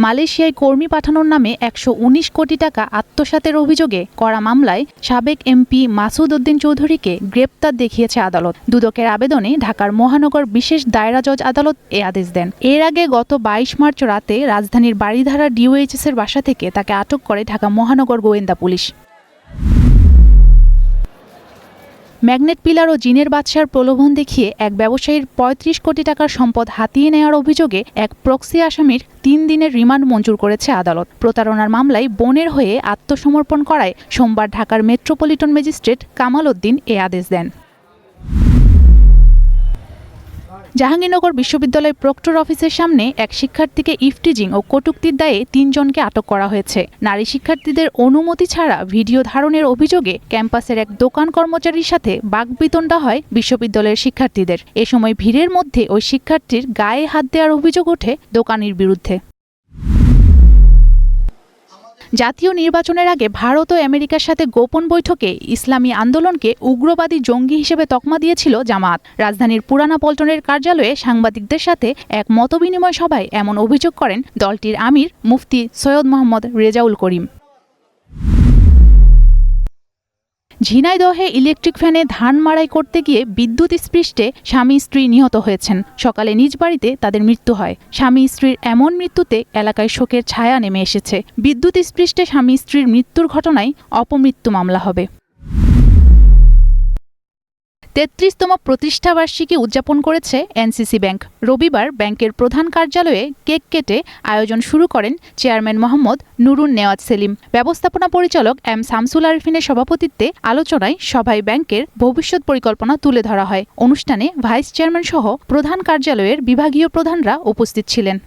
মালয়েশিয়ায় কর্মী পাঠানোর নামে ১১৯ কোটি টাকা আত্মসাতের অভিযোগে করা মামলায় সাবেক এমপি মাসুদ উদ্দিন চৌধুরীকে গ্রেপ্তার দেখিয়েছে আদালত। দুদকের আবেদনে ঢাকার মহানগর বিশেষ দায়রা জজ আদালত এ আদেশ দেন। এর আগে গত ২২ মার্চ রাতে রাজধানীর বারিধারা ডিওএইচএস এর বাসা থেকে তাকে আটক করে ঢাকা মহানগর গোয়েন্দা পুলিশ। ম্যাগনেট পিলার ও জিনের বাদশার প্রলোভন দেখিয়ে এক ব্যবসায়ীর ৩৫ কোটি টাকার সম্পদ হাতিয়ে নেওয়ার অভিযোগে এক প্রক্সি আসামির ৩ দিনের রিমান্ড মঞ্জুর করেছে আদালত। প্রতারণার মামলায় বোনের হয়ে আত্মসমর্পণ করায় সোমবার ঢাকার মেট্রোপলিটন ম্যাজিস্ট্রেট কামাল উদ্দিন এ আদেশ দেন। জাহাঙ্গীরনগর বিশ্ববিদ্যালয় প্রক্টর অফিসের সামনে এক শিক্ষার্থীকে ইফটিজিং ও কটূক্তির দায়ে ৩ জনকে আটক করা হয়েছে। নারী শিক্ষার্থীদের অনুমতি ছাড়া ভিডিও ধারণের অভিযোগে ক্যাম্পাসের এক দোকান কর্মচারীর সাথে বাকবিতণ্ডা হয় বিশ্ববিদ্যালয়ের শিক্ষার্থীদের। এ সময় ভিড়ের মধ্যে ওই শিক্ষার্থীর গায়ে হাত দেওয়ার অভিযোগ ওঠে দোকানির বিরুদ্ধে। জাতীয় নির্বাচনের আগে ভারত ও আমেরিকার সাথে গোপন বৈঠকে ইসলামী আন্দোলনকে উগ্রবাদী জঙ্গি হিসেবে তকমা দিয়েছিল জামায়াত। রাজধানীর পুরানা পল্টনের কার্যালয়ে সাংবাদিকদের সাথে এক মতবিনিময় সভায় এমন অভিযোগ করেন দলটির আমির মুফতি সৈয়দ মোহাম্মদ রেজাউল করিম। ঝিনাইদহে ইলেকট্রিক ভ্যানে ধান মাড়াই করতে গিয়ে বিদ্যুৎ স্পৃষ্টে স্বামী স্ত্রী নিহত হয়েছেন। সকালে নিজ বাড়িতে তাদের মৃত্যু হয়। স্বামী স্ত্রীর এমন মৃত্যুতে এলাকায় শোকের ছায়া নেমে এসেছে। বিদ্যুৎ স্পৃষ্টে স্বামী স্ত্রীর মৃত্যুর ঘটনায় অপমৃত্যু মামলা হবে। ৩৩তম প্রতিষ্ঠাবার্ষিকী উদযাপন করেছে এনসিসি ব্যাংক। রবিবার ব্যাংকের প্রধান কার্যালয়ে কেক কেটে আয়োজন শুরু করেন চেয়ারম্যান মোহাম্মদ নুরুন নেওয়াজ সেলিম। ব্যবস্থাপনা পরিচালক এম শামসুল আরিফিনের সভাপতিত্বে আলোচনায় সভায় ব্যাংকের ভবিষ্যৎ পরিকল্পনা তুলে ধরা হয়। অনুষ্ঠানে ভাইস চেয়ারম্যান সহ প্রধান কার্যালয়ের বিভাগীয় প্রধানরা উপস্থিত ছিলেন।